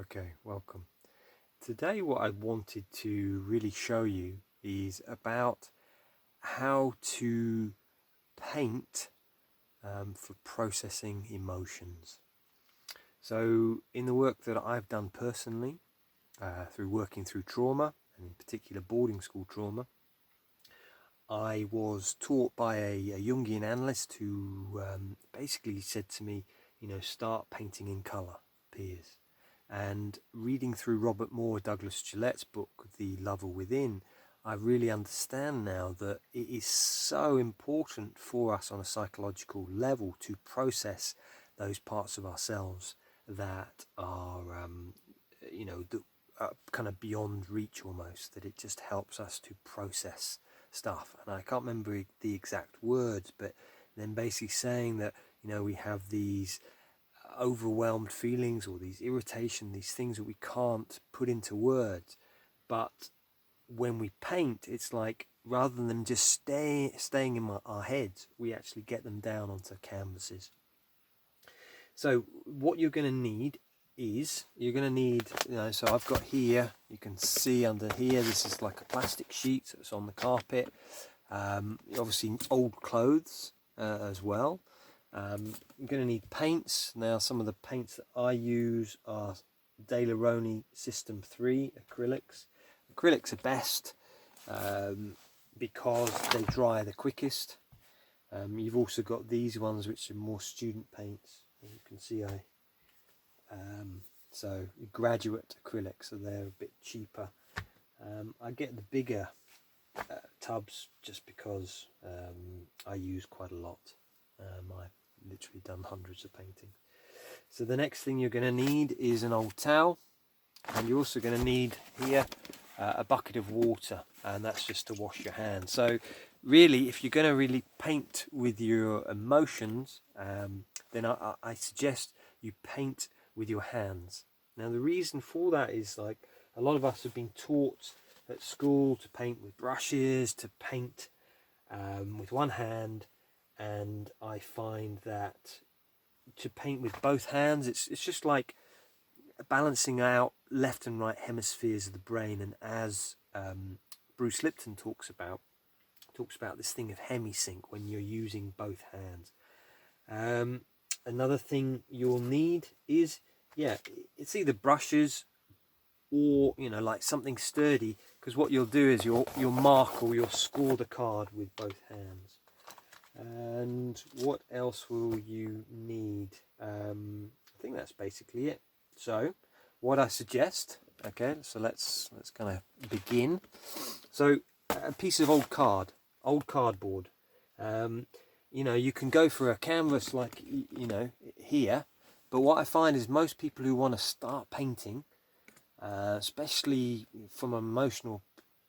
Okay, welcome. Today what I wanted to really show you is about how to paint for processing emotions. So in the work that I've done personally, through working through trauma, and in particular boarding school trauma, I was taught by a Jungian analyst who basically said to me, start painting in colour, Piers. And reading through Moore and Douglas Gillette's book, The Lover Within, I really understand now that it is so important for us on a psychological level to process those parts of ourselves that are, kind of beyond reach almost, that it just helps us to process stuff. And I can't remember the exact words, but then basically saying that, we have these overwhelmed feelings or these irritation, these things that we can't put into words, but when we paint, it's like rather than them just staying in our heads, we actually get them down onto canvases. So what you're going to need is, so I've got here, you can see under here, this is like a plastic sheet that's on the carpet. Obviously old clothes as well. I'm going to need paints. Now some of the paints that I use are De La Roni System 3 acrylics. Acrylics are best because they dry the quickest. You've also got these ones which are more student paints. As you can see, so graduate acrylics, so they're a bit cheaper. I get the bigger tubs just because I use quite a lot. I've literally done hundreds of paintings. So the next thing you're going to need is an old towel, and you're also going to need here a bucket of water, and that's just to wash your hands. So really, if you're going to really paint with your emotions, then I suggest you paint with your hands. Now the reason for that is, like, a lot of us have been taught at school to paint with brushes, to paint with one hand, and I find that to paint with both hands, it's just like balancing out left and right hemispheres of the brain. And as Bruce Lipton talks about this thing of hemisync when you're using both hands. Another thing you'll need is, it's either brushes or like something sturdy, because what you'll do is you'll mark or you'll score the card with both hands. And what else will you need? I think that's basically it. So what I suggest, okay, so let's kind of begin. So a piece of old cardboard. You can go for a canvas like here, but what I find is most people who want to start painting, especially from an emotional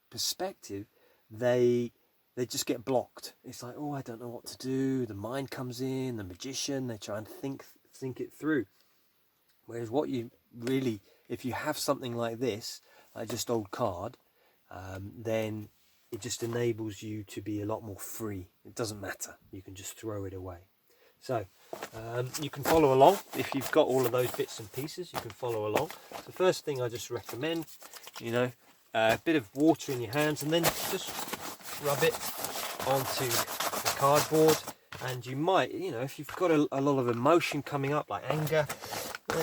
perspective, they just get blocked. It's like, oh, I don't know what to do. The mind comes in, the magician, they try and think it through. Whereas what you really, if you have something like this, like just old card, then it just enables you to be a lot more free. It doesn't matter. You can just throw it away. So you can follow along. If you've got all of those bits and pieces, you can follow along. The first thing I just recommend, a bit of water in your hands, and then just rub it onto the cardboard. And you might, if you've got a lot of emotion coming up, like anger,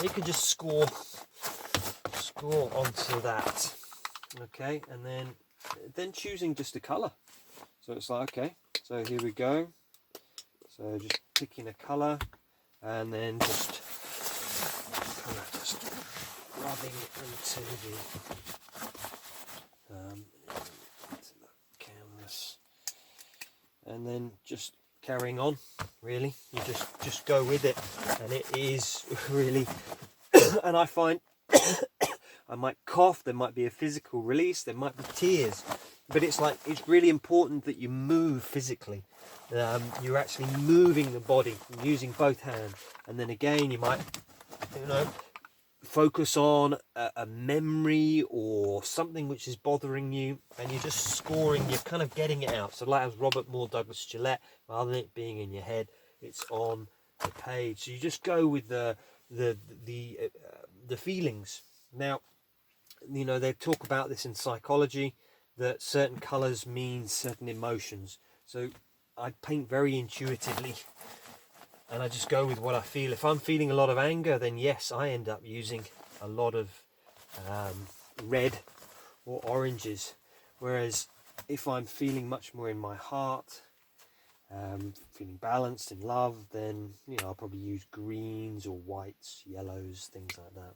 you can just score onto that. Okay, and then choosing just a colour. So it's like, okay, so here we go. So just picking a colour, and then just kind of just rubbing it into the canvas, and then just carrying on. Really, you just go with it, and it is really. And I find I might cough. There might be a physical release. There might be tears, but it's really important that you move physically. You're actually moving the body using both hands, and then again you might focus on a memory or something which is bothering you, and you're just scoring, you're kind of getting it out. So like as Moore Douglas Gillette, rather than it being in your head, it's on the page. So you just go with the feelings, Now, you know, they talk about this in psychology, that certain colours mean certain emotions. So I paint very intuitively, and I just go with what I feel. If I'm feeling a lot of anger, then yes, I end up using a lot of red or oranges. Whereas if I'm feeling much more in my heart, feeling balanced in love, then, you know, I'll probably use greens or whites, yellows, things like that.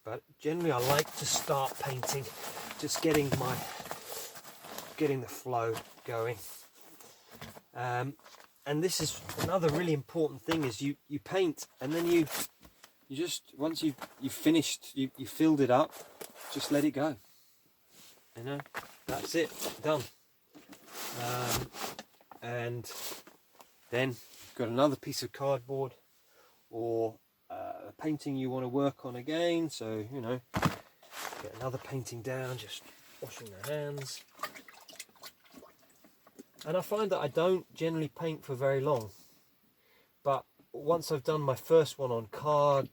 But generally I like to start painting, just getting the flow going. And this is another really important thing, is you paint, and then you just, once you've finished, you filled it up, just let it go. You know, that's it, done. And then you've got another piece of cardboard or a painting you want to work on again, so, you know, get another painting down, just washing the hands. And I find that I don't generally paint for very long, but once I've done my first one on card,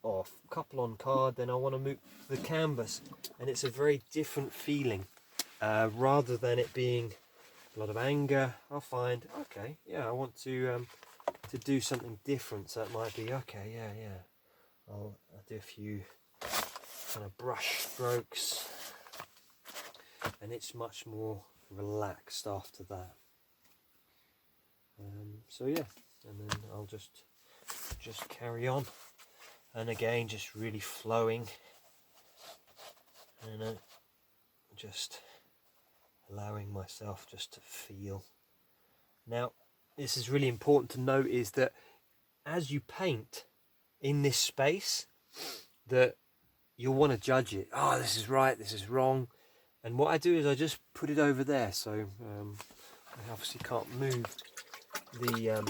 or a couple on card, then I want to move to the canvas, and it's a very different feeling. Rather than it being a lot of anger, I'll find, okay, yeah, I want to do something different, so it might be, okay, yeah, I'll do a few kind of brush strokes, and it's much more relaxed after that. So yeah, and then I'll just carry on, and again, just really flowing, and just allowing myself just to feel. Now, this is really important to note, is that as you paint in this space, that you'll want to judge it. Oh, this is right, this is wrong. And what I do is I just put it over there, so I obviously can't move the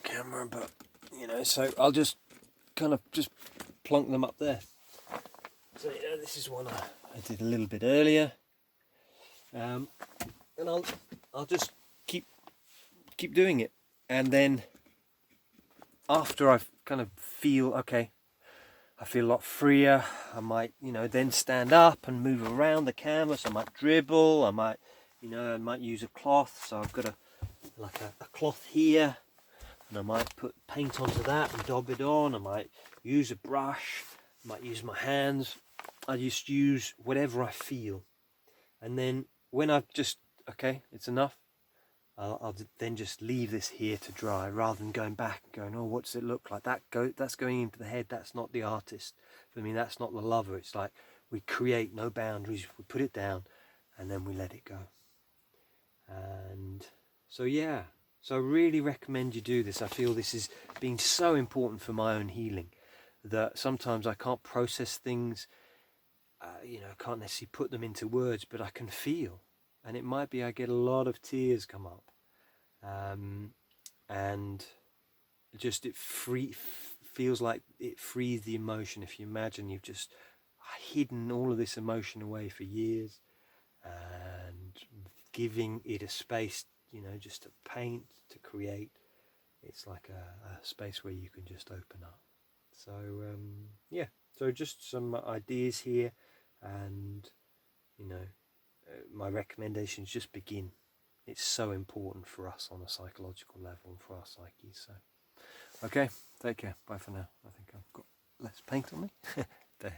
camera, but, you know, so I'll just kind of just plonk them up there. So, you know, this is one I did a little bit earlier, and I'll just keep doing it, and then after I kind of feel, okay, I feel a lot freer, I might, you know, then stand up and move around the canvas. I might dribble, I might, you know, I might use a cloth, so I've got a cloth here, and I might put paint onto that and daub it on. I might use a brush, I might use my hands. I just use whatever I feel, and then when I've just, okay, it's enough, I'll then just leave this here to dry, rather than going back and going, oh, what does it look like? That's going into the head. That's not the artist. For me, that's not the lover. It's like we create no boundaries. We put it down, and then we let it go. And so, yeah. So I really recommend you do this. I feel this has been so important for my own healing, that sometimes I can't process things. You know, I can't necessarily put them into words, but I can feel. And it might be I get a lot of tears come up, and just feels like it frees the emotion. If you imagine you've just hidden all of this emotion away for years, and giving it a space, you know, just to paint, to create, it's like a space where you can just open up. So yeah, so just some ideas here, and, you know, my recommendation is just begin. It's so important for us on a psychological level and for our psyche. So, okay, take care. Bye for now. I think I've got less paint on me. There.